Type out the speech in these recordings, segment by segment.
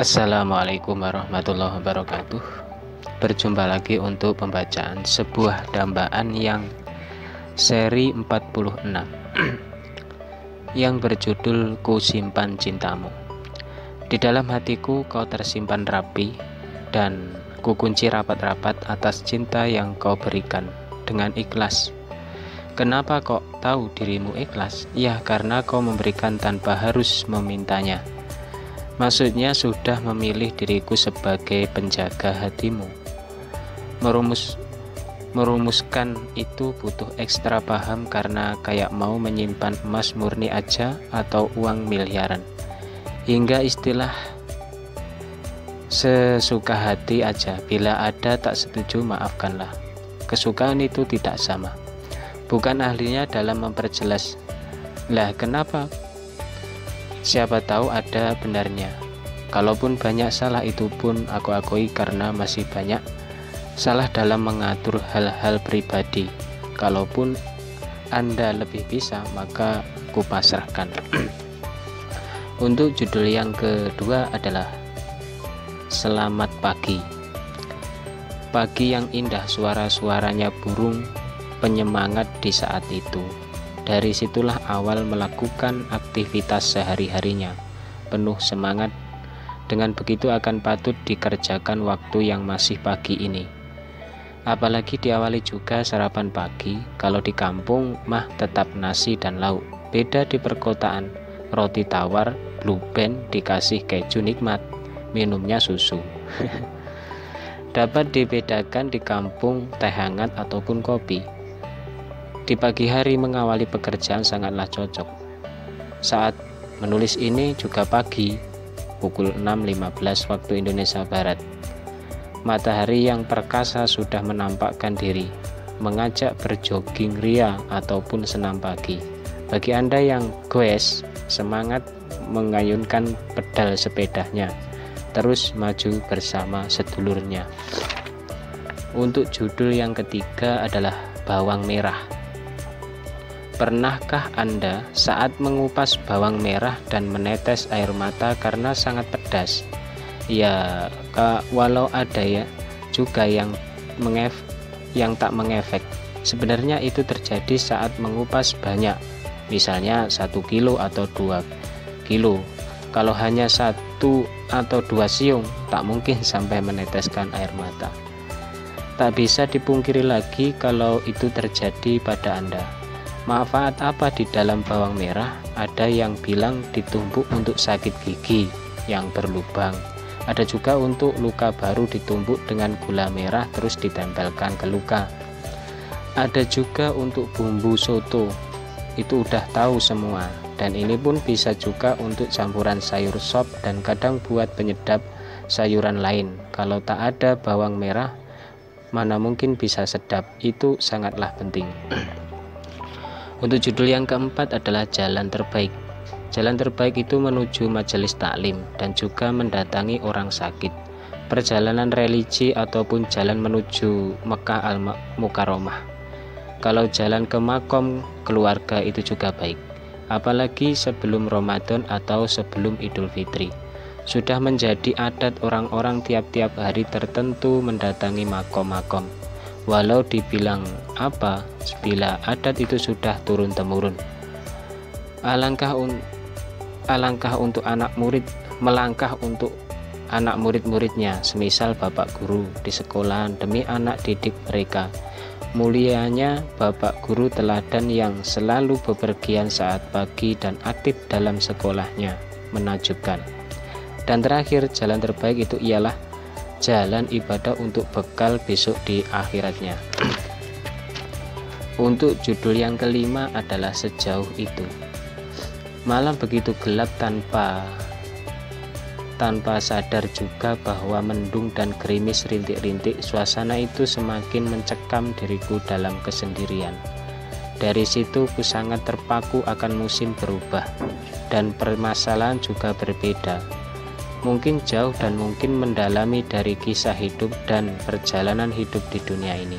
Assalamualaikum warahmatullahi wabarakatuh. Berjumpa lagi untuk pembacaan sebuah dambaan yang seri 46 yang berjudul Ku Simpan Cintamu. Di dalam hatiku kau tersimpan rapi, dan ku kunci rapat-rapat atas cinta yang kau berikan dengan ikhlas. Kenapa kok tahu dirimu ikhlas? Ya, karena kau memberikan tanpa harus memintanya. Maksudnya sudah memilih diriku sebagai penjaga hatimu. Merumuskan itu butuh ekstra paham, karena kayak mau menyimpan emas murni aja atau uang miliaran. Hingga istilah sesuka hati aja, bila ada tak setuju maafkanlah. Kesukaan itu tidak sama. Bukan ahlinya dalam memperjelas. Lah kenapa? Siapa tahu ada benarnya. Kalaupun banyak salah, itu pun aku akui, karena masih banyak salah dalam mengatur hal-hal pribadi. Kalaupun Anda lebih bisa, maka kupasrahkan. Untuk judul yang kedua adalah Selamat Pagi. Pagi yang indah, suara-suaranya burung penyemangat di saat itu. Dari situlah awal melakukan aktivitas sehari-harinya, penuh semangat. Dengan begitu akan patut dikerjakan waktu yang masih pagi ini. Apalagi diawali juga sarapan pagi. Kalau di kampung mah tetap nasi dan lauk. Beda di perkotaan, roti tawar, blue band dikasih keju nikmat, minumnya susu. Dapat dibedakan di kampung teh hangat ataupun kopi. Di pagi hari mengawali pekerjaan sangatlah cocok. Saat menulis ini juga pagi, pukul 6.15 waktu Indonesia Barat. Matahari yang perkasa sudah menampakkan diri, mengajak berjogging ria ataupun senam pagi. Bagi Anda yang goes, semangat mengayunkan pedal sepedanya, terus maju bersama sedulurnya. Untuk judul yang ketiga adalah Bawang Merah. Pernahkah Anda saat mengupas bawang merah dan menetes air mata karena sangat pedas? Ya, walau ada ya juga yang tak mengefek. Sebenarnya itu terjadi saat mengupas banyak, misalnya 1 kilo atau 2 kilo. Kalau hanya 1 atau 2 siung, tak mungkin sampai meneteskan air mata. Tak bisa dipungkiri lagi kalau itu terjadi pada Anda. Manfaat apa di dalam bawang merah? Ada yang bilang ditumbuk untuk sakit gigi yang berlubang. Ada juga untuk luka baru ditumbuk dengan gula merah terus ditempelkan ke luka. Ada juga untuk bumbu soto. Itu udah tahu semua. Dan ini pun bisa juga untuk campuran sayur sop dan kadang buat penyedap sayuran lain. Kalau tak ada bawang merah, mana mungkin bisa sedap. Itu sangatlah penting. Untuk judul yang keempat adalah Jalan Terbaik. Jalan terbaik itu menuju majelis taklim dan juga mendatangi orang sakit, perjalanan religi ataupun jalan menuju Mekah Al-Mukarramah. Kalau jalan ke makom keluarga itu juga baik, apalagi sebelum Ramadan atau sebelum Idul Fitri. Sudah menjadi adat orang-orang tiap-tiap hari tertentu mendatangi makom-makom. Walau dibilang apa, bila adat itu sudah turun-temurun. Alangkah untuk anak murid, melangkah untuk anak murid-muridnya, semisal bapak guru di sekolahan demi anak didik mereka. Mulianya bapak guru teladan yang selalu bepergian saat pagi dan aktif dalam sekolahnya, menakjubkan. Dan terakhir, jalan terbaik itu ialah jalan ibadah untuk bekal besok di akhiratnya. Untuk judul yang kelima adalah Sejauh Itu. Malam begitu gelap tanpa sadar juga bahwa mendung dan gerimis rintik-rintik. Suasana itu semakin mencekam diriku dalam kesendirian. Dari situ ku sangat terpaku akan musim berubah, dan permasalahan juga berbeda. Mungkin jauh dan mungkin mendalami dari kisah hidup dan perjalanan hidup di dunia ini.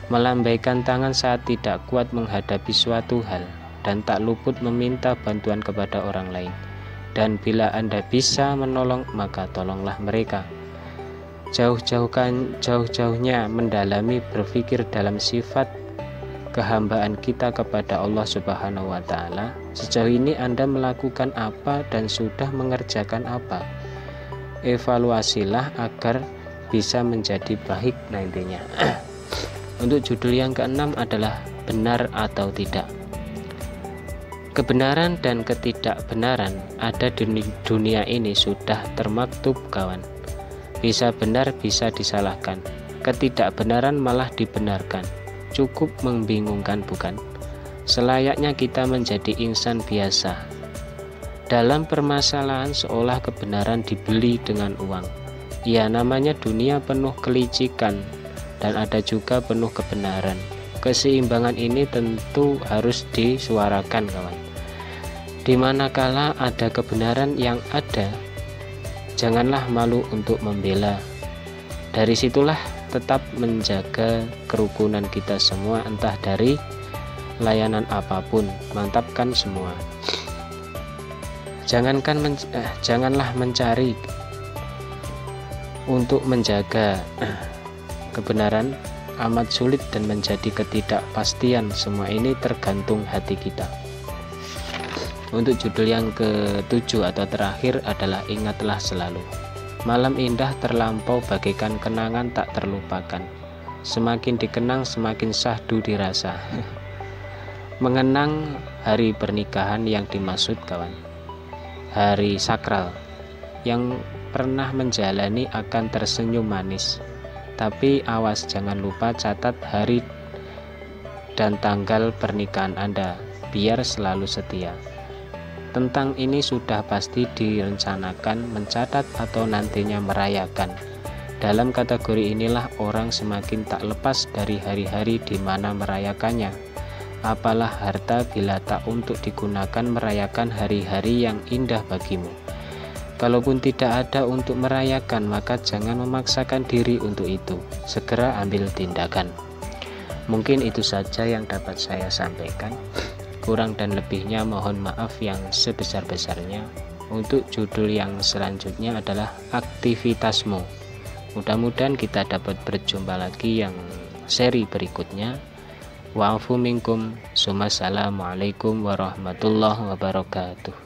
Melambaikan tangan saat tidak kuat menghadapi suatu hal, dan tak luput meminta bantuan kepada orang lain. dan bila Anda bisa menolong, maka tolonglah mereka. Jauh-jauhnya mendalami berpikir dalam sifat kehambaan kita kepada Allah Subhanahu wa Ta'ala. Sejauh ini Anda melakukan apa dan sudah mengerjakan apa? Evaluasilah agar bisa menjadi baik nantinya. Untuk judul yang keenam adalah benar atau tidak. Kebenaran dan ketidakbenaran ada di dunia ini sudah termaktub, kawan. Bisa benar, bisa disalahkan. Ketidakbenaran malah dibenarkan. Cukup membingungkan, bukan? Selayaknya kita menjadi insan biasa. Dalam permasalahan seolah kebenaran dibeli dengan uang. Ya, namanya dunia penuh kelicikan dan ada juga penuh kebenaran. Keseimbangan ini tentu harus disuarakan, kawan. Di manakala ada kebenaran yang ada, janganlah malu untuk membela. Dari situlah tetap menjaga kerukunan kita semua, entah dari layanan apapun, mantapkan semua. Janganlah mencari untuk menjaga kebenaran amat sulit dan menjadi ketidakpastian. Semua ini tergantung hati kita. Untuk judul yang ke-7 atau terakhir adalah ingatlah selalu. Malam indah terlampau bagaikan kenangan tak terlupakan. Semakin dikenang semakin syahdu dirasa. Mengenang hari pernikahan yang dimaksud, kawan, hari sakral. Yang pernah menjalani akan tersenyum manis. Tapi awas, jangan lupa catat hari dan tanggal pernikahan Anda, biar selalu setia. Tentang ini sudah pasti direncanakan, mencatat atau nantinya merayakan. Dalam kategori inilah orang semakin tak lepas dari hari-hari di mana merayakannya. Apalah harta bila tak untuk digunakan merayakan hari-hari yang indah bagimu. Kalaupun tidak ada untuk merayakan, maka jangan memaksakan diri untuk itu. Segera ambil tindakan. Mungkin itu saja yang dapat saya sampaikan. Kurang dan lebihnya mohon maaf yang sebesar-besarnya. Untuk judul yang selanjutnya adalah aktivitasmu. Mudah-mudahan kita dapat berjumpa lagi yang seri berikutnya. Wa'afu minkum. Assalamualaikum warahmatullahi wabarakatuh.